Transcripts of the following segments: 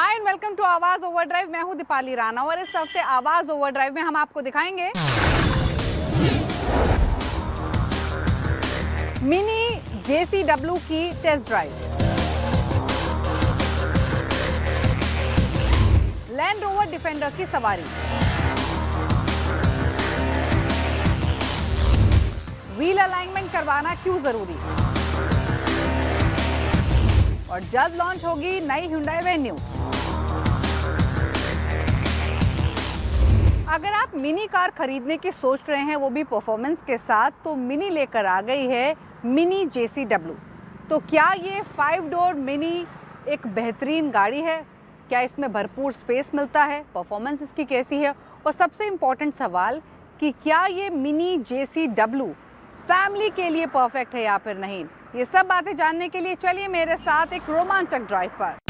Hi and welcome to आवाज overdrive. मैं हूं दीपाली राणा और इस हफ्ते आवाज ओवरड्राइव में हम आपको दिखाएंगे मिनी JCW की test drive, Land Rover Defender की सवारी, व्हील अलाइनमेंट करवाना क्यों जरूरी और जल्द लॉन्च होगी नई Hyundai वेन्यू। अगर आप मिनी कार खरीदने की सोच रहे हैं वो भी परफॉर्मेंस के साथ, तो मिनी लेकर आ गई है मिनी JCW। तो क्या ये 5 डोर मिनी एक बेहतरीन गाड़ी है? क्या इसमें भरपूर स्पेस मिलता है? परफॉर्मेंस इसकी कैसी है? और सबसे इम्पोर्टेंट सवाल कि क्या ये मिनी JCW फैमिली के लिए परफेक्ट है या फिर नहीं? ये सब बातें जानने के लिए चलिए मेरे साथ एक रोमांचक ड्राइव पर।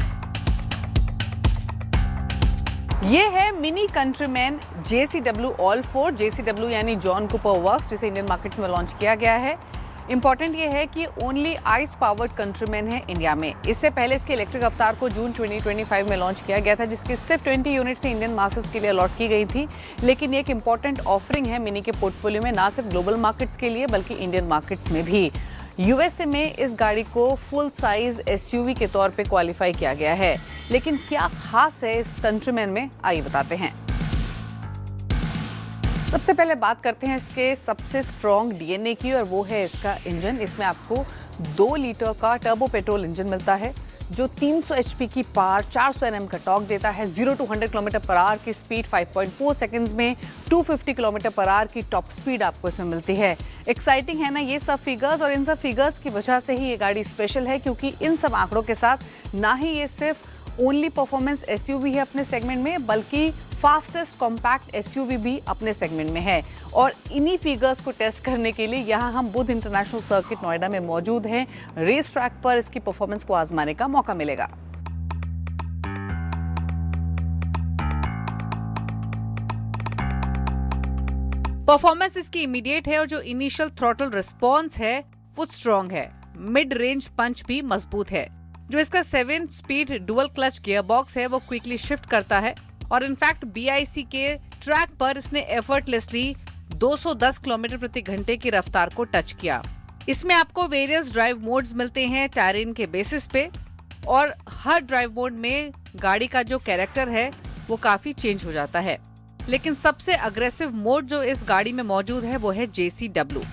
ये है mini countryman JCW all 4 JCW यानी जॉन कूपर वर्क्स, जिसे इंडियन मार्केट्स में लॉन्च किया गया है। इंपॉर्टेंट ये है कि ओनली आइस पावर्ड कंट्रीमैन है इंडिया में। इससे पहले इसके इलेक्ट्रिक अवतार को जून 2025 में लॉन्च किया गया था, जिसकी सिर्फ 20 यूनिट्स इंडियन मासेस के लिए अलॉट की गई थी। लेकिन ये एक इंपॉर्टेंट ऑफरिंग है मिनी के पोर्टफोलियो में, ना सिर्फ ग्लोबल मार्केट्स के लिए बल्कि इंडियन मार्केट्स में भी। यूएसए में इस गाड़ी को फुल साइज SUV के तौर पे क्वालिफाई किया गया है। लेकिन क्या खास है इस कंट्रीमैन में, आइए बताते हैं। सबसे पहले बात करते हैं इसके सबसे स्ट्रॉन्ग DNA की, और वो है इसका इंजन। इसमें आपको 2 लीटर का टर्बो पेट्रोल इंजन मिलता है जो 300 HP की पावर, 400 Nm का टॉर्क देता है। 0 to 100 km/h की स्पीड 5.4 सेकंड्स में, 250 km/h की टॉप स्पीड आपको इसमें मिलती है। एक्साइटिंग है ना ये सब फिगर्स, और इन सब फिगर्स की वजह से ही ये गाड़ी स्पेशल है, क्योंकि इन सब आंकड़ों के साथ ना ही ये सिर्फ ओनली परफॉर्मेंस SUV है अपने सेगमेंट में, बल्कि फास्टेस्ट कॉम्पैक्ट SUV भी अपने सेगमेंट में है। और इन्हीं फिगर्स को टेस्ट करने के लिए यहाँ हम बुध इंटरनेशनल सर्किट नोएडा में मौजूद हैं। रेस ट्रैक पर इसकी परफॉर्मेंस को आजमाने का मौका मिलेगा। परफॉर्मेंस इसकी इमीडिएट है और जो इनिशियल थ्रॉटल रिस्पॉन्स है वो स्ट्रॉन्ग है। मिड रेंज पंच भी मजबूत है। जो इसका 7 speed dual clutch gear box है वो क्विकली शिफ्ट करता है, और इनफैक्ट BIC के ट्रैक पर इसने एफर्टलेसली 210 किलोमीटर प्रति घंटे की रफ्तार को टच किया। इसमें आपको वेरियस ड्राइव मोड्स मिलते हैं टेरेन के बेसिस पे, और हर ड्राइव मोड में गाड़ी का जो कैरेक्टर है वो काफी चेंज हो जाता है। लेकिन सबसे अग्रेसिव मोड जो इस गाड़ी में मौजूद है वो है JCW।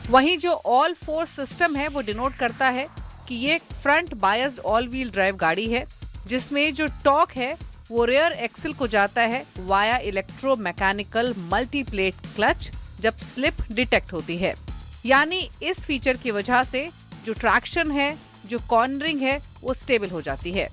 वहीं जो ऑल 4 सिस्टम है वो डिनोट करता है कि ये एक front biased all wheel drive गाड़ी है, जिसमें जो टॉर्क है वो रेयर एक्सिल को जाता है वाया इलेक्ट्रोमैकेनिकल मल्टीप्लेट क्लच जब स्लिप डिटेक्ट होती है। यानी इस फीचर की वजह से जो ट्रैक्शन है, जो कॉर्नरिंग है, वो स्टेबल हो जाती है।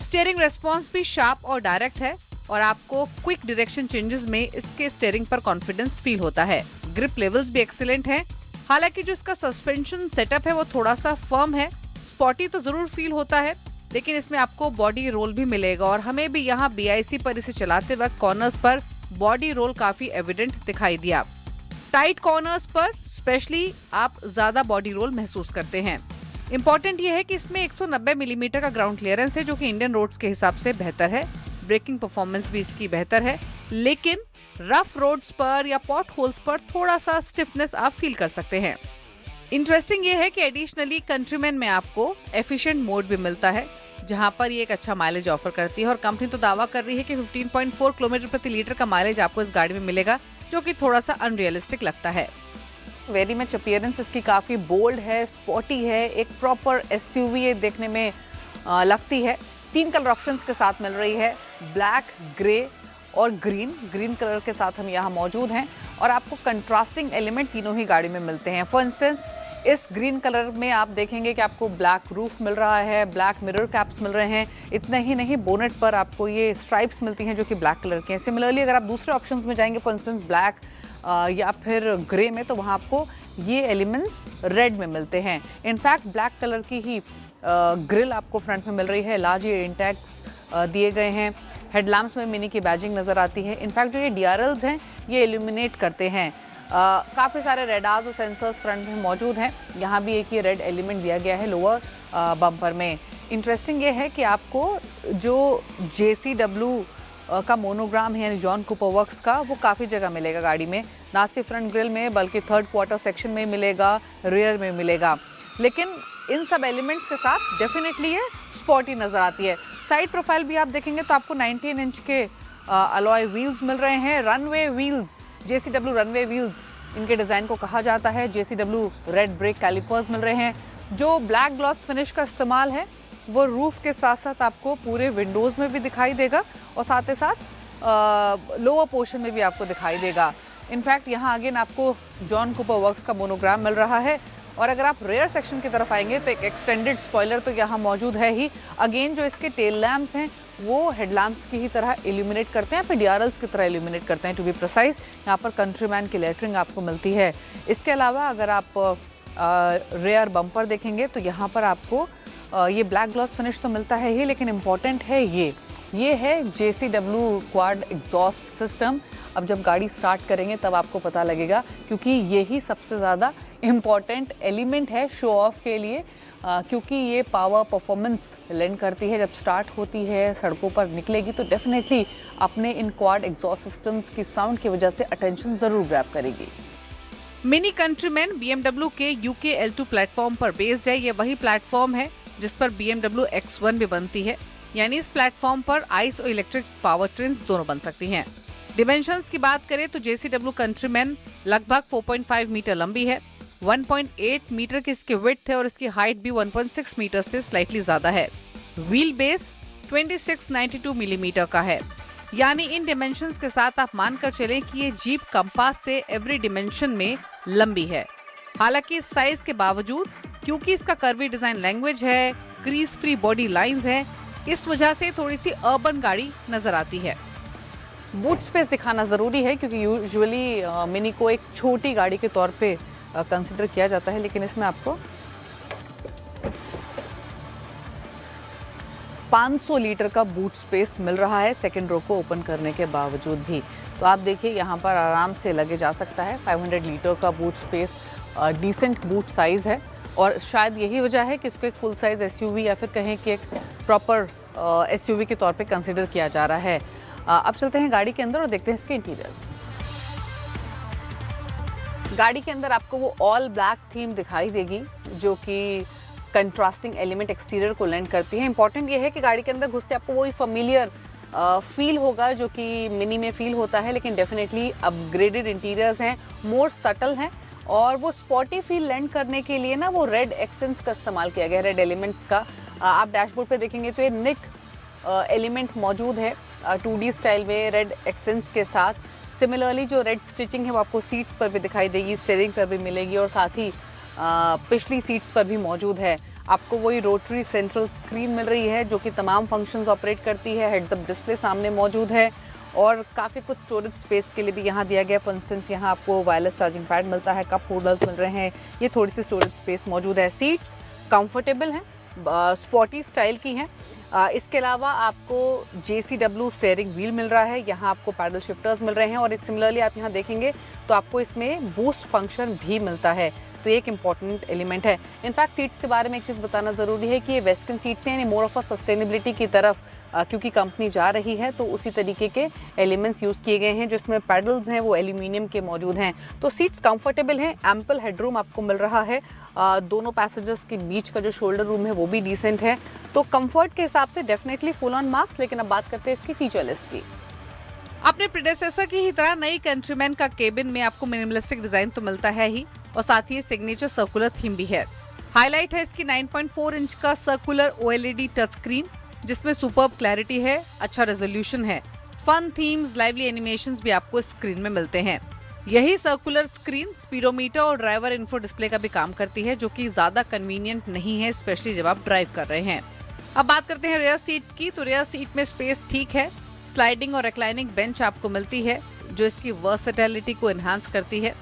स्टीयरिंग रेस्पॉन्स भी शार्प और डायरेक्ट है, और आपको क्विक डायरेक्शन चेंजेस में इसके स्टीयरिंग पर कॉन्फिडेंस फील होता है। ग्रिप लेवल्स भी एक्सीलेंट हैं। हालांकि जो इसका सस्पेंशन सेटअप है वो थोड़ा सा फर्म है। स्पॉटी तो जरूर फील होता है, लेकिन इसमें आपको बॉडी रोल भी मिलेगा, और हमें भी यहाँ BIC पर इसे चलाते वक्त कॉर्नर्स पर बॉडी रोल काफी एविडेंट दिखाई दिया। टाइट कॉर्नर्स पर स्पेशली आप ज्यादा बॉडी रोल महसूस करते हैं। इंपॉर्टेंट ये है कि इसमें 190 मिलीमीटर का ग्राउंड क्लियरेंस है, जो कि इंडियन रोड्स के हिसाब से बेहतर है। ब्रेकिंग परफॉर्मेंस भी इसकी बेहतर है, लेकिन रफ रोड्स पर या पॉट होल्स पर थोड़ा सा स्टिफनेस आप फील कर सकते हैं। इंटरेस्टिंग ये है कि एडिशनली कंट्रीमैन में आपको एफिशिएंट मोड भी मिलता है, जहां पर ये एक अच्छा माइलेज ऑफर करती है, और कंपनी तो दावा कर रही है कि 15.4 किलोमीटर प्रति लीटर का माइलेज आपको इस गाड़ी में मिलेगा, जो कि थोड़ा सा अनरियलिस्टिक लगता है। वेरी मच अपीयरेंस इसकी काफी बोल्ड है, स्पॉटी है, एक प्रॉपर SUV ये देखने में लगती है। 3 कलर ऑप्शंस के साथ मिल रही है, ब्लैक, ग्रे और ग्रीन कलर के साथ हम यहाँ मौजूद हैं, और आपको कंट्रास्टिंग एलिमेंट तीनों ही गाड़ी में मिलते हैं। फॉर इंस्टेंस इस ग्रीन कलर में आप देखेंगे कि आपको ब्लैक रूफ मिल रहा है, ब्लैक मिरर कैप्स मिल रहे हैं। इतना ही नहीं, बोनेट पर आपको ये स्ट्राइप्स मिलती हैं जो कि ब्लैक कलर के हैं। सिमिलरली अगर आप दूसरे ऑप्शंस में जाएंगे, फॉर इंस्टेंस ब्लैक या फिर ग्रे में, तो वहाँ आपको ये एलिमेंट्स रेड में मिलते हैं। इनफैक्ट ब्लैक कलर की ही ग्रिल आपको फ्रंट में मिल रही है। लार्ज ये इंटेक्स दिए गए हैं। हेडलैम्प्स में मिनी की बैजिंग नज़र आती है। इनफैक्ट जो ये DRLs हैं ये इल्यूमिनेट करते हैं। काफ़ी सारे रेडार्स और सेंसर्स फ्रंट में मौजूद हैं। यहाँ भी एक ये रेड एलिमेंट दिया गया है लोअर बम्पर में। इंटरेस्टिंग ये है कि आपको जो JCW का मोनोग्राम है यानी जॉन कूपर वर्क्स का, वो काफ़ी जगह मिलेगा गाड़ी में, ना सिर्फ फ्रंट ग्रिल में बल्कि थर्ड क्वार्टर सेक्शन में मिलेगा, रियर में मिलेगा। लेकिन इन सब एलिमेंट्स के साथ डेफिनेटली ये स्पॉटी नज़र आती है। साइड प्रोफाइल भी आप देखेंगे तो आपको 19 इंच के अलॉय व्हील्स मिल रहे हैं। Runway wheels, JCW runway wheels इनके डिज़ाइन को कहा जाता है। JCW रेड ब्रेक कैलिपर्स मिल रहे हैं। जो ब्लैक ग्लॉस फिनिश का इस्तेमाल है वो रूफ के साथ साथ आपको पूरे विंडोज़ में भी दिखाई देगा और साथ ही साथ लोअर पोर्शन में भी आपको दिखाई देगा। इनफैक्ट यहाँ अगेन आपको जॉन कूपर वर्क्स का मोनोग्राम मिल रहा है। और अगर आप रेयर सेक्शन की तरफ आएंगे तो एक एक्सटेंडेड स्पॉइलर तो यहाँ मौजूद है ही। अगेन जो इसके टेल लैम्प्स हैं वो हेडलैम्प्स की ही तरह इल्यूमिनेट करते हैं, फिर DRLs की तरह इल्यूमिनेट करते हैं। टू बी प्रिसाइज यहाँ पर कंट्रीमैन की लेटरिंग आपको मिलती है। इसके अलावा अगर आप रेयर बम्पर देखेंगे तो यहाँ पर आपको ये ब्लैक ग्लॉस फिनिश तो मिलता है ही, लेकिन इम्पॉर्टेंट है ये है JCW क्वाड एग्जॉस्ट सिस्टम। अब जब गाड़ी स्टार्ट करेंगे तब आपको पता लगेगा, क्योंकि यही सबसे ज़्यादा इम्पॉर्टेंट एलिमेंट है शो ऑफ के लिए, क्योंकि ये पावर परफॉर्मेंस लेंड करती है। जब स्टार्ट होती है, सड़कों पर निकलेगी तो डेफिनेटली अपने इन क्वाड एग्जॉस्ट सिस्टम्स की साउंड की वजह से अटेंशन ज़रूर ग्रैब करेगी। मिनी कंट्रीमैन BMW के UK L2 प्लेटफॉर्म पर बेस्ड है। ये वही प्लेटफॉर्म है जिस पर BMW X1 भी बनती है, यानी इस प्लेटफॉर्म पर आइस और इलेक्ट्रिक पावर ट्रेन्स दोनों बन सकती हैं। डिमेंशंस की बात करें तो JCW कंट्रीमैन लगभग 4.5 मीटर लंबी है, 1.8 मीटर की इसकी विड्थ है और इसकी हाइट भी 1.6 मीटर से स्लाइटली ज्यादा है। व्हील बेस 2692 मिलीमीटर का है, यानी इन डिमेंशंस के साथ आप मानकर चलें कि ये जीप कंपास से एवरी डिमेंशन में लंबी है। हालांकि इस साइज के बावजूद, क्योंकि इसका कर्वी डिजाइन लैंग्वेज है, क्रीज फ्री बॉडी लाइंस है, इस वजह से थोड़ी सी अर्बन गाड़ी नजर आती है। बूट स्पेस दिखाना जरूरी है क्योंकि यूजुअली मिनी को एक छोटी गाड़ी के तौर पे कंसिडर किया जाता है, लेकिन इसमें आपको 500 लीटर का बूट स्पेस मिल रहा है सेकंड रो को ओपन करने के बावजूद भी। तो आप देखिए यहाँ पर आराम से लगे जा सकता है। 500 लीटर का boot space decent boot size है और शायद यही वजह है कि इसको एक फुल साइज़ SUV या फिर कहें कि एक प्रॉपर SUV के तौर पे कंसिडर किया जा रहा है। अब चलते हैं गाड़ी के अंदर और देखते हैं इसके इंटीरियर्स। गाड़ी के अंदर आपको वो ऑल ब्लैक थीम दिखाई देगी जो कि कंट्रास्टिंग एलिमेंट एक्सटीरियर को लेंड करती है। इंपॉर्टेंट ये है कि गाड़ी के अंदर घुस से आपको वही फैमिलियर फील होगा जो कि मिनी में फील होता है, लेकिन डेफिनेटली अपग्रेडेड इंटीरियर्स हैं, मोर सटल हैं और वो स्पॉटी फील लेंड करने के लिए ना वो रेड एक्सेंट्स का इस्तेमाल किया गया है, रेड एलिमेंट्स का। आप डैशबोर्ड पे देखेंगे तो ये निक एलिमेंट मौजूद है 2D स्टाइल में रेड एक्सेंट्स के साथ। सिमिलरली जो रेड स्टिचिंग है वो आपको सीट्स पर भी दिखाई देगी, स्टीयरिंग पर भी मिलेगी और साथ ही पिछली सीट्स पर भी मौजूद है। आपको वही रोटरी सेंट्रल स्क्रीन मिल रही है जो कि तमाम फंक्शंस ऑपरेट करती है। हेड्स अप डिस्प्ले सामने मौजूद है और काफ़ी कुछ स्टोरेज स्पेस के लिए भी यहाँ दिया गया। फॉर इंस्टेंस यहाँ आपको वायरलेस चार्जिंग पैड मिलता है, कप होल्डर्स मिल रहे हैं, ये थोड़ी सी स्टोरेज स्पेस मौजूद है। सीट्स कंफर्टेबल हैं, स्पॉटी स्टाइल की हैं। इसके अलावा आपको JCW स्टीयरिंग व्हील मिल रहा है, यहाँ आपको पैडल शिफ्टर्स मिल रहे हैं और सिमिलरली आप यहाँ देखेंगे तो आपको इसमें बूस्ट फंक्शन भी मिलता है, तो एक इम्पॉर्टेंट एलिमेंट है। इनफैक्ट सीट्स के बारे में एक चीज़ बताना ज़रूरी है कि ये वेस्टर्न सीट्स हैं, यानी मोर ऑफ अ सस्टेनेबिलिटी की तरफ क्योंकि कंपनी जा रही है तो उसी तरीके के एलिमेंट्स यूज़ किए गए हैं। जो इसमें पैडल्स हैं वो एल्यूमिनियम के मौजूद हैं, तो सीट्स कंफर्टेबल हैं, एम्पल हेडरूम आपको मिल रहा है। दोनों पैसेंजर्स के बीच का जो शोल्डर रूम है वो भी डिसेंट है, तो कंफर्ट के हिसाब से डेफिनेटली फुल ऑन मार्क्स। लेकिन अब बात करते हैं इसकी फीचर लिस्ट की। अपने प्रेडेसेसर की ही तरह नई कंट्रीमैन का केबिन में आपको मिनिमलिस्टिक डिजाइन तो मिलता है ही और साथ ही सिग्नेचर सर्कुलर थीम भी है। हाईलाइट है इसकी 9.4 इंच का सर्कुलर OLED टच स्क्रीन जिसमें सुपर्ब क्लैरिटी है, अच्छा रेजोल्यूशन है। फन थीम्स, लाइवली एनिमेशंस भी आपको स्क्रीन में मिलते हैं। यही सर्कुलर स्क्रीन स्पीडोमीटर और ड्राइवर इन्फो डिस्प्ले का भी काम करती है जो कि ज्यादा कन्वीनियंट नहीं है, स्पेशली जब आप ड्राइव कर रहे हैं। अब बात करते हैं रेयर सीट की, तो रेयर सीट में स्पेस ठीक है, स्लाइडिंग और रिक्लाइनिंग बेंच आपको मिलती है जो इसकी वर्सेटिलिटी को एनहांस करती है।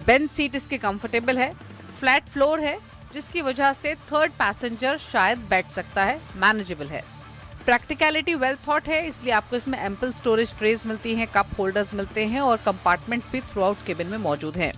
बेंच सीट इसकी कंफर्टेबल है, फ्लैट फ्लोर है जिसकी वजह से थर्ड पैसेंजर शायद बैठ सकता है, मैनेजेबल है। प्रैक्टिकलिटी वेल थॉट है, इसलिए आपको इसमें एम्पल स्टोरेज ट्रेज मिलती हैं, कप होल्डर्स मिलते हैं और कंपार्टमेंट्स भी थ्रू आउट केबिन में मौजूद हैं।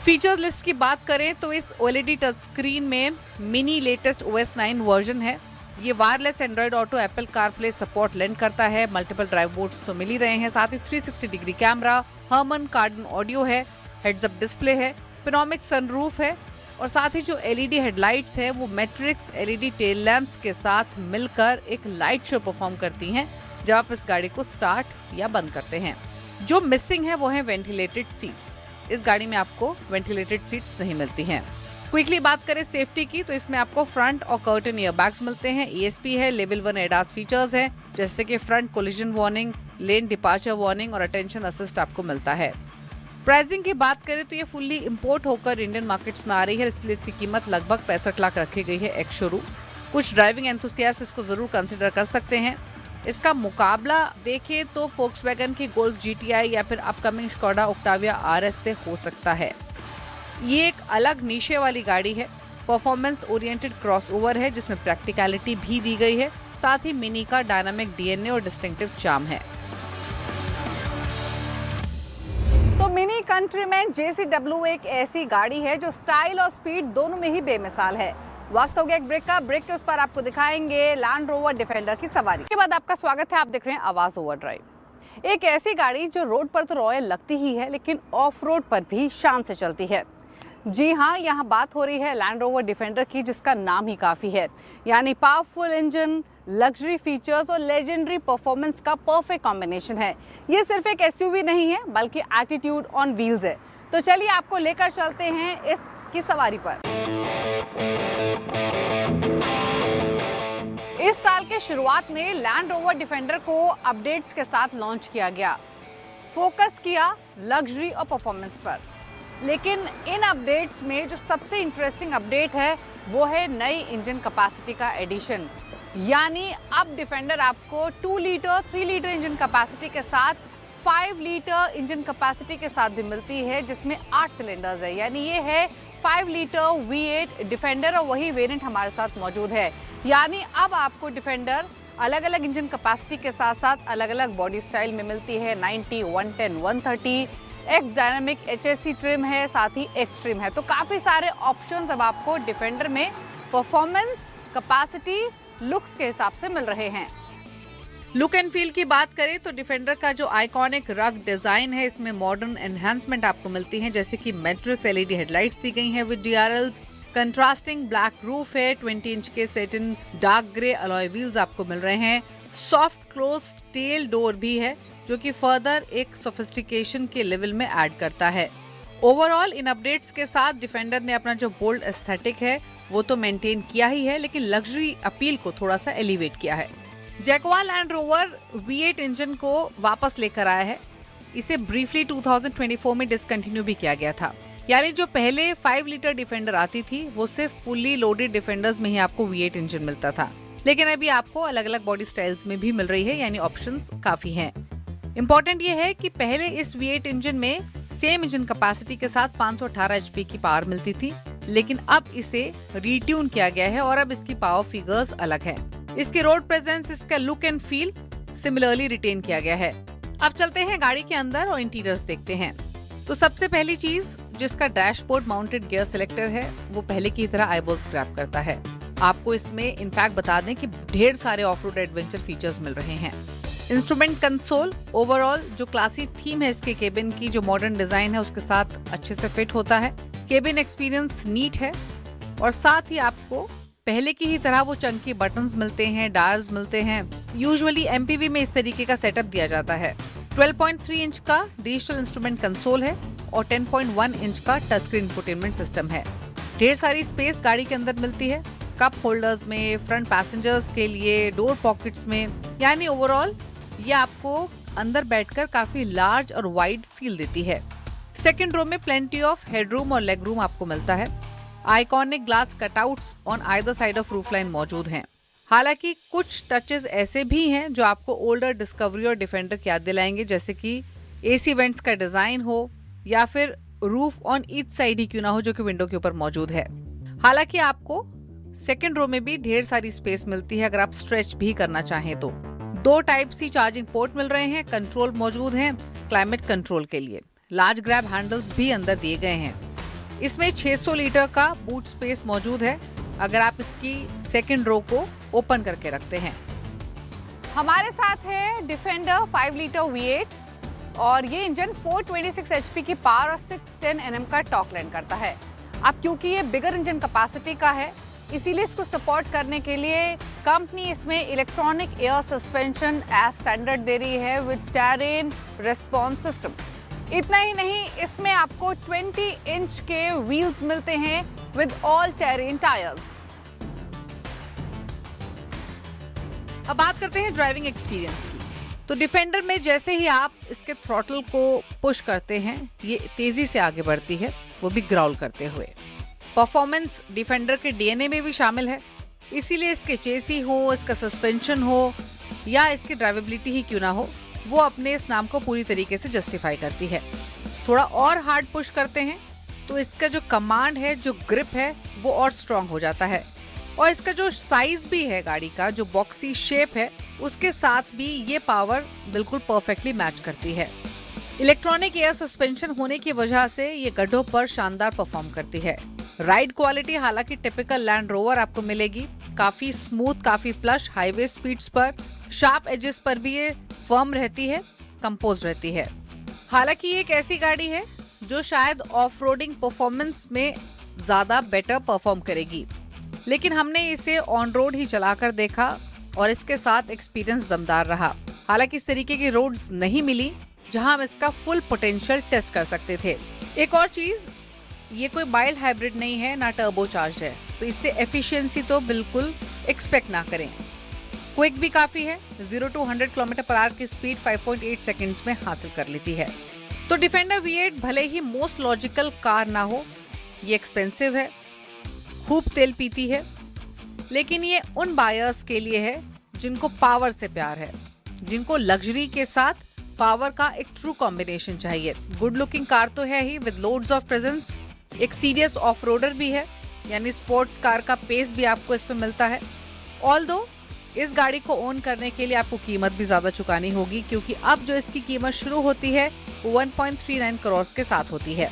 फीचर्स लिस्ट की बात करें तो इस OLED टच स्क्रीन में मिनी लेटेस्ट OS 9 वर्जन है, ये wireless Android auto, Apple CarPlay support lend करता है, मल्टीपल ड्राइव मोड्स तो मिल ही रहे हैं, साथ ही 360 डिग्री कैमरा, हर्मन कार्डन ऑडियो है, हेड्स अप डिस्प्ले है, पेनोरामिक सनरूफ है और साथ ही जो एलईडी हेडलाइट्स है वो मैट्रिक्स एलईडी टेल लैंप्स के साथ मिलकर एक लाइट शो परफॉर्म करती हैं जब आप इस गाड़ी को स्टार्ट या बंद करते हैं। जो मिसिंग है वो है वेंटिलेटेड सीट्स। इस गाड़ी में आपको वेंटिलेटेड सीट्स नहीं मिलती हैं। क्विकली बात करें सेफ्टी की तो इसमें आपको फ्रंट और कर्टन ईयरबैग्स मिलते हैं, ESP है, लेवल 1 एडास फीचर्स है जैसे कि front collision warning, lane departure warning और अटेंशन असिस्ट आपको मिलता है। प्राइसिंग की बात करें तो ये फुल्ली इंपोर्ट होकर इंडियन मार्केट्स में आ रही है, इसलिए इसकी कीमत लगभग 65 लाख रखी गई है एक्स शोरूम। कुछ ड्राइविंग एंथुसियास्ट इसको जरूर कंसिडर कर सकते हैं। इसका मुकाबला देखें तो फोक्सवैगन की गोल्फ GTI या फिर अपकमिंग स्कोडा ओक्टाविया RS से हो सकता है। ये एक अलग नीशे वाली गाड़ी है, परफॉर्मेंस ओरिएंटेड क्रॉसओवर है जिसमें प्रैक्टिकलिटी भी दी गई है, साथ ही मिनी का डायनामिक DNA और डिस्टिंक्टिव चार्म है। तो मिनी कंट्रीमैन JCW एक ऐसी गाड़ी है जो स्टाइल और स्पीड दोनों में ही बेमिसाल है। वक्त हो गया एक ब्रेक का। ब्रेक के उस पर आपको दिखाएंगे लैंड रोवर डिफेंडर की सवारी। के बाद आपका स्वागत है, आप देख रहे हैं आवाज ओवरड्राइव। एक ऐसी गाड़ी जो रोड पर तो रॉयल लगती ही है लेकिन ऑफ रोड पर भी शान से चलती है। जी हाँ, यहाँ बात हो रही है लैंड रोवर डिफेंडर की, जिसका नाम ही काफ़ी है, यानी पावरफुल इंजन, लग्जरी फीचर्स और लेजेंडरी परफॉर्मेंस का परफेक्ट कॉम्बिनेशन है। ये सिर्फ एक SUV नहीं है बल्कि एटीट्यूड ऑन व्हील्स है। तो चलिए आपको लेकर चलते हैं इसकी सवारी पर। इस साल के शुरुआत में लैंड रोवर डिफेंडर को अपडेट्स के साथ लॉन्च किया गया, फोकस किया लग्जरी और परफॉर्मेंस पर। लेकिन इन अपडेट्स में जो सबसे इंटरेस्टिंग अपडेट है वो है नई इंजन कैपेसिटी का एडिशन, यानी अब डिफेंडर आपको 2 लीटर 3 लीटर इंजन कैपेसिटी के साथ 5 लीटर इंजन कैपेसिटी के साथ भी मिलती है, जिसमें 8 सिलेंडर्स है, यानी ये है 5 लीटर V8 डिफेंडर और वही वेरिएंट हमारे साथ मौजूद है। यानी अब आपको डिफेंडर अलग अलग इंजन कैपेसिटी के साथ साथ अलग अलग बॉडी स्टाइल में मिलती है। 90, 110, 130 एक्स डायनामिक HSC ट्रिम है, साथ ही एक्सट्रीम है। तो काफ़ी सारे ऑप्शंस अब आपको डिफेंडर में परफॉर्मेंस, कैपेसिटी, लुक्स के हिसाब से मिल रहे हैं। लुक एंड फील की बात करें तो डिफेंडर का जो आइकॉनिक रग डिजाइन है, इसमें मॉडर्न एनहांसमेंट आपको मिलती है, जैसे कि मैट्रिक्स LED हेडलाइट्स दी गई हैं with DRLs, contrasting black roof है, 20 इंच के satin dark grey alloy wheels आपको मिल रहे हैं, सॉफ्ट क्लोज टेल डोर भी है जो कि फर्दर एक सोफिस्टिकेशन के लेवल में ऐड करता है। ओवरऑल इन अपडेट्स के साथ डिफेंडर ने अपना जो बोल्ड एस्थेटिक है वो तो मेंटेन किया ही है, लेकिन लग्जरी अपील को थोड़ा सा एलिवेट किया है। Jaguar land rover V8 engine को वापस लेकर आया है। इसे ब्रीफली 2024 में डिसकंटिन्यू भी किया गया था, यानी जो पहले 5 लीटर डिफेंडर आती थी वो सिर्फ फुल्ली लोडेड डिफेंडर्स में ही आपको V8 इंजन मिलता था, लेकिन अभी आपको अलग अलग बॉडी स्टाइल्स में भी मिल रही है, यानी ऑप्शंस काफी हैं। इम्पोर्टेंट ये है कि पहले इस V8 इंजन में सेम इंजन कैपेसिटी के साथ 518 HP की पावर मिलती थी, लेकिन अब इसे रीट्यून किया गया है और अब इसकी पावर फिगर्स अलग है। इसके रोड प्रेजेंस, इसका look and feel similarly retain किया गया है। अब चलते हैं गाड़ी के अंदर और इंटीरियर्स देखते हैं। तो सबसे पहली चीज, जिसका डैशबोर्ड माउंटेड गियर सिलेक्टर है वो पहले की तरह आईबॉल्स ग्रैब करता है। आपको इसमें इनफैक्ट बता दें कि ढेर सारे ऑफ रोड एडवेंचर फीचर्स मिल रहे हैं। इंस्ट्रूमेंट कंसोल, ओवरऑल जो क्लासी थीम है इसके केबिन की, जो मॉडर्न डिजाइन है उसके साथ अच्छे से फिट होता है। केबिन एक्सपीरियंस नीट है और साथ ही आपको पहले की ही तरह वो चंकी बटन्स मिलते हैं, डायल्स मिलते हैं। यूजुअली MPV में इस तरीके का सेटअप दिया जाता है। 12.3 इंच का डिजिटल इंस्ट्रूमेंट कंसोल है और 10.1 इंच का टच स्क्रीन इंफोटेनमेंट सिस्टम है। ढेर सारी स्पेस गाड़ी के अंदर मिलती है, कप होल्डर्स में, फ्रंट पैसेंजर्स के लिए, डोर पॉकेट्स में, यानी ओवरऑल ये आपको अंदर बैठकर काफी लार्ज और वाइड फील देती है। सेकंड रो में प्लेंटी ऑफ हेडरूम और लेग रूम आपको मिलता है। Iconic glass cutouts on either side of roof line मौजूद हैं। हालांकि कुछ टचेस ऐसे भी हैं जो आपको ओल्डर डिस्कवरी और डिफेंडर की याद दिलाएंगे, जैसे कि AC वेंट्स का डिजाइन हो या फिर रूफ ऑन ईच साइड ही क्यों ना हो जो कि विंडो के ऊपर मौजूद है। हालांकि आपको सेकंड रो में भी ढेर सारी स्पेस मिलती है अगर आप स्ट्रेच भी करना चाहें तो। 2 टाइप सी चार्जिंग पोर्ट मिल रहे हैं, कंट्रोल मौजूद हैं क्लाइमेट कंट्रोल के लिए। लार्ज ग्रैब हैंडल्स भी अंदर दिए गए हैं। इसमें 600 लीटर का बूट स्पेस मौजूद है अगर आप इसकी सेकंड रो को ओपन करके रखते हैं। हमारे साथ है डिफेंडर 5 लीटर V8 और ये इंजन 426 HP की पावर और 610 Nm का टॉर्क लैंड करता है। अब क्योंकि ये बिगर इंजन कैपेसिटी का है, इसीलिए इसको सपोर्ट करने के लिए कंपनी इसमें electronic air suspension as standard दे रही है विद टेरेन रिस्पॉन्स सिस्टम। इतना ही नहीं, इसमें आपको 20 इंच के व्हील्स मिलते हैं विद ऑल टेरेन टायर्स। अब बात करते हैं ड्राइविंग एक्सपीरियंस की। तो डिफेंडर में जैसे ही आप इसके थ्रॉटल को पुश करते हैं, ये तेजी से आगे बढ़ती है, वो भी ग्राउल करते हुए। परफॉर्मेंस डिफेंडर के डीएनए में भी शामिल है, इसीलिए इसके चेसी हो, इसका सस्पेंशन हो या इसकी ड्राइवेबिलिटी ही क्यों ना हो, वो अपने इस नाम को पूरी तरीके से जस्टिफाई करती है। थोड़ा और हार्ड पुश करते हैं तो इसका जो कमांड है, जो ग्रिप है, वो और स्ट्रांग हो जाता है। और इसका जो साइज भी है गाड़ी का, जो बॉक्सी शेप है, उसके साथ भी ये पावर बिल्कुल परफेक्टली मैच करती है। इलेक्ट्रॉनिक एयर सस्पेंशन होने की वजह से ये गड्ढों पर शानदार परफॉर्म करती है। राइड क्वालिटी हालांकि टिपिकल लैंड रोवर आपको मिलेगी, काफी स्मूथ, काफी प्लश हाईवे स्पीड्स पर, शार्प एजेस पर भी ये फर्म रहती है, कंपोज रहती है। हालांकि ये एक ऐसी गाड़ी है जो शायद ऑफ रोडिंग परफॉर्मेंस में ज्यादा बेटर परफॉर्म करेगी, लेकिन हमने इसे ऑन रोड ही चलाकर देखा और इसके साथ एक्सपीरियंस दमदार रहा। हालांकि इस तरीके की रोड्स नहीं मिली जहां हम इसका फुल पोटेंशियल टेस्ट कर सकते थे। एक और चीज, ये कोई माइल्ड हाइब्रिड नहीं है, ना टर्बो चार्ज्ड है, तो इससे एफिशिएंसी तो बिल्कुल एक्सपेक्ट ना करें। क्विक भी काफी है, 0 to 100 km/h की स्पीड 5.8 सेकंड्स में हासिल कर लेती है। तो डिफेंडर V8 भले ही मोस्ट लॉजिकल कार ना हो, ये एक्सपेंसिव है, खूब तेल पीती है, लेकिन ये उन बायर्स के लिए है जिनको पावर से प्यार है, जिनको लग्जरी के साथ पावर का एक ट्रू कॉम्बिनेशन चाहिए। गुड लुकिंग कार तो है ही, विद लोड्स ऑफ प्रेजेंस, एक सीरियस ऑफ रोडर भी है, यानी स्पोर्ट्स कार का पेस भी आपको इस पे मिलता है। ऑल्दो इस गाड़ी को ओन करने के लिए आपको कीमत भी ज्यादा चुकानी होगी, क्योंकि अब जो इसकी कीमत शुरू होती है वो 1.39 करोड़ के साथ होती है।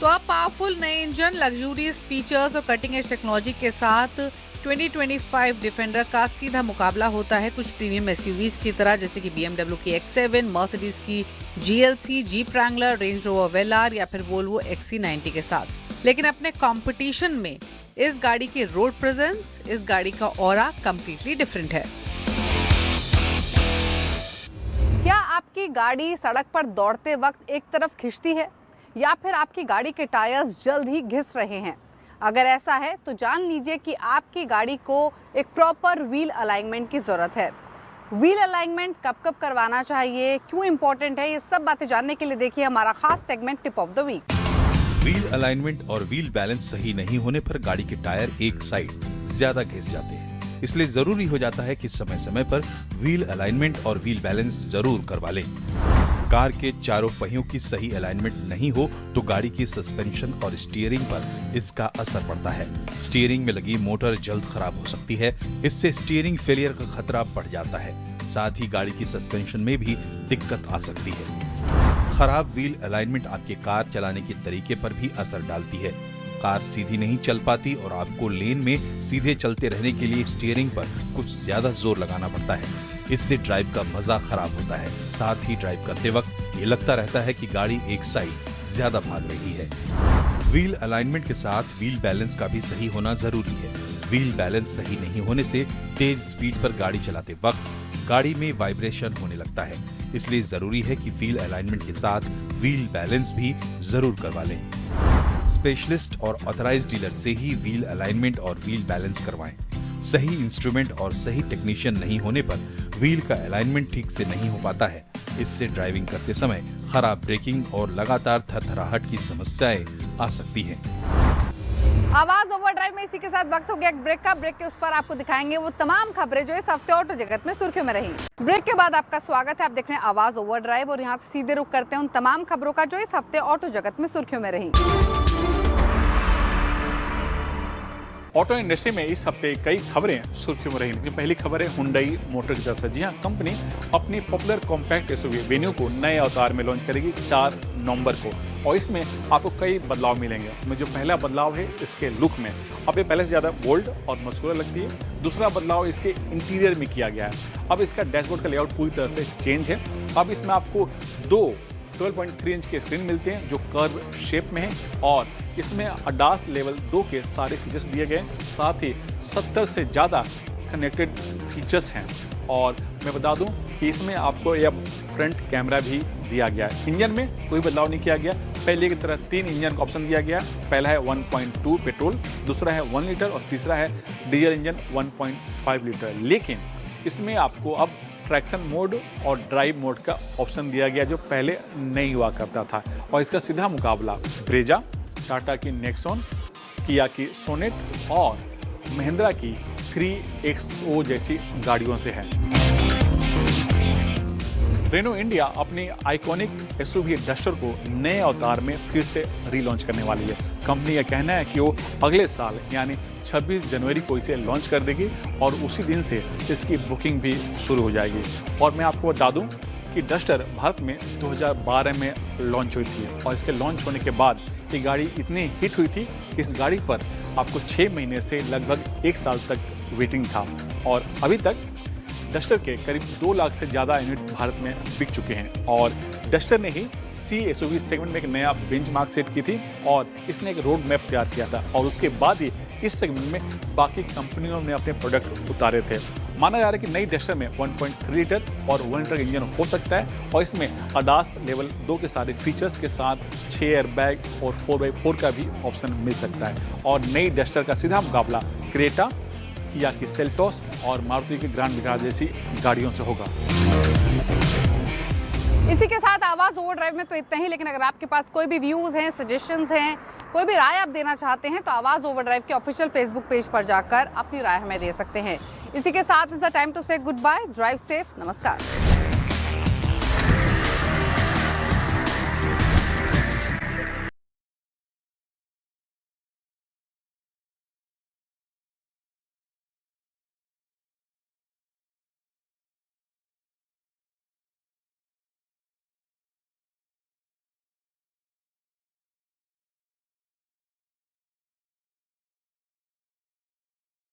तो अब पावरफुल नए इंजन, लग्जूरियस फीचर्स और कटिंग एज टेक्नोलॉजी के साथ 2025 डिफेंडर का सीधा मुकाबला होता है कुछ प्रीमियम एसयूवीज की तरह, जैसे कि BMW की X7, मर्सिडीज की GLC, Jeep Wrangler, Range Rover Velar या फिर वोल्वो XC90 के साथ। लेकिन अपने कंपटीशन में इस गाड़ी की रोड प्रेजेंस, इस गाड़ी का ऑरा कंप्लीटली डिफरेंट है। क्या आपकी गाड़ी सड़क पर दौड़ते वक्त एक तरफ खिंचती है या फिर आपकी गाड़ी के टायर्स जल्द ही घिस रहे हैं? अगर ऐसा है तो जान लीजिए कि आपकी गाड़ी को एक प्रॉपर व्हील अलाइनमेंट की जरूरत है। व्हील अलाइनमेंट कब कब करवाना चाहिए, क्यों इंपॉर्टेंट है, ये सब बातें जानने के लिए देखिए हमारा खास segment tip of the week. Wheel alignment और व्हील बैलेंस सही नहीं होने पर गाड़ी के टायर एक साइड ज्यादा घिस जाते हैं, इसलिए जरूरी हो जाता है कि समय समय पर व्हील अलाइनमेंट और व्हील बैलेंस जरूर करवा लें। कार के चारों पहियों की सही अलाइनमेंट नहीं हो तो गाड़ी की सस्पेंशन और स्टीयरिंग पर इसका असर पड़ता है। स्टीयरिंग में लगी मोटर जल्द खराब हो सकती है, इससे स्टीयरिंग फेलियर का खतरा बढ़ जाता है। साथ ही गाड़ी की सस्पेंशन में भी दिक्कत आ सकती है। खराब व्हील अलाइनमेंट आपके कार चलाने के तरीके पर भी असर डालती है। कार सीधी नहीं चल पाती और आपको लेन में सीधे चलते रहने के लिए स्टीयरिंग पर कुछ ज्यादा जोर लगाना पड़ता है। इससे ड्राइव का मजा खराब होता है। साथ ही ड्राइव करते वक्त ये लगता रहता है कि गाड़ी एक साइड ज्यादा भाग रही है। व्हील अलाइनमेंट के साथ व्हील बैलेंस का भी सही होना जरूरी है। व्हील बैलेंस सही नहीं होने से तेज स्पीड पर गाड़ी चलाते वक्त गाड़ी में वाइब्रेशन होने लगता है, इसलिए जरूरी है कि व्हील अलाइनमेंट के साथ व्हील बैलेंस भी जरूर करवा लें। स्पेशलिस्ट और ऑथराइज्ड डीलर से ही व्हील अलाइनमेंट और व्हील बैलेंस करवाएं। सही इंस्ट्रूमेंट और सही टेक्नीशियन नहीं होने पर व्हील का अलाइनमेंट ठीक से नहीं हो पाता है। इससे ड्राइविंग करते समय खराब ब्रेकिंग और लगातार थरथराहट की समस्याएं आ सकती हैं। आवाज ओवरड्राइव में इसी के साथ वक्त हो गया एक ब्रेक का। ब्रेक के उस पर आपको दिखाएंगे वो तमाम खबरें जो इस हफ्ते ऑटो जगत में सुर्खियों में रही। ब्रेक के बाद आपका स्वागत है, आप देख रहे हैं आवाज ओवरड्राइव और यहाँ से सीधे रुख करते हैं उन तमाम खबरों का जो इस हफ्ते ऑटो जगत में सुर्खियों में रही। ऑटो इंडस्ट्री में इस हफ्ते कई खबरें सुर्खियों में रही। जो पहली खबर है हुंडई मोटर की तरफ से। जी हाँ, कंपनी अपनी पॉपुलर कॉम्पैक्ट एसयूवी वेन्यू को नए अवतार में लॉन्च करेगी 4 नवंबर को, और इसमें आपको कई बदलाव मिलेंगे। इसमें जो पहला बदलाव है इसके लुक में, अब ये पहले से ज़्यादा बोल्ड और मस्कुलर लगती है। दूसरा बदलाव इसके इंटीरियर में किया गया है। अब इसका डैशबोर्ड का लेआउट पूरी तरह से चेंज है। अब इसमें आपको 12.3 इंच के स्क्रीन मिलते हैं जो कर्व शेप में है, और इसमें ADAS लेवल 2 के सारे फीचर्स दिए गए हैं। साथ ही 70 से ज़्यादा कनेक्टेड फीचर्स हैं, और मैं बता दूं कि इसमें आपको यह फ्रंट कैमरा भी दिया गया है। इंजन में कोई बदलाव नहीं किया गया, पहले की तरह 3 इंजन का ऑप्शन दिया गया। पहला है 1.2 पेट्रोल, दूसरा है 1 लीटर और तीसरा है डीजल इंजन 1.5 लीटर। लेकिन इसमें आपको अब ट्रैक्शन मोड और ड्राइव मोड का ऑप्शन दिया गया जो पहले नहीं हुआ करता था, और इसका सीधा मुकाबला ब्रेजा, टाटा की नेक्सॉन, किया की सोनेट और महिंद्रा की 3XO जैसी गाड़ियों से है। रेनो इंडिया अपनी आइकॉनिक एसयूवी डस्टर को नए अवतार में फिर से रीलॉन्च करने वाली है। कंपनी का कहना है कि वो अगले साल यानी 26 जनवरी को इसे लॉन्च कर देगी, और उसी दिन से इसकी बुकिंग भी शुरू हो जाएगी। और मैं आपको बता दूं कि डस्टर भारत में 2012 में लॉन्च हुई थी, और इसके लॉन्च होने के बाद ये गाड़ी इतनी हिट हुई थी कि इस गाड़ी पर आपको 6 महीने से लगभग 1 साल तक वेटिंग था, और अभी तक डस्टर के करीब 2 लाख से ज़्यादा यूनिट भारत में बिक चुके हैं। और डस्टर ने ही सी एसयूवी सेगमेंट में एक नया बेंचमार्क सेट की थी, और इसने एक रोड मैप तैयार किया था, और उसके बाद ही इस सेगमेंट में बाकी कंपनियों ने अपने प्रोडक्ट उतारे थे। माना जा रहा है कि नई डस्टर में 1.3 लीटर और 1 लीटर इंजन हो सकता है, और इसमें ADAS लेवल 2 के सारे फीचर्स के साथ 6 एयरबैग और 4x4 का भी ऑप्शन मिल सकता है। और नई डस्टर का सीधा मुकाबला क्रेटा, किया की सेल्टोस और मारुति की ग्रैंड विटारा जैसी गाड़ियों से होगा। इसी के साथ आवाज ओवरड्राइव में तो इतना ही, लेकिन अगर आपके पास कोई भी व्यूज हैं, सजेशंस हैं, कोई भी राय आप देना चाहते हैं तो आवाज ओवरड्राइव के ऑफिशियल फेसबुक पेज पर जाकर अपनी राय हमें दे सकते हैं। इसी के साथ इट्स द टाइम टू से गुड बाय, ड्राइव सेफ, नमस्कार।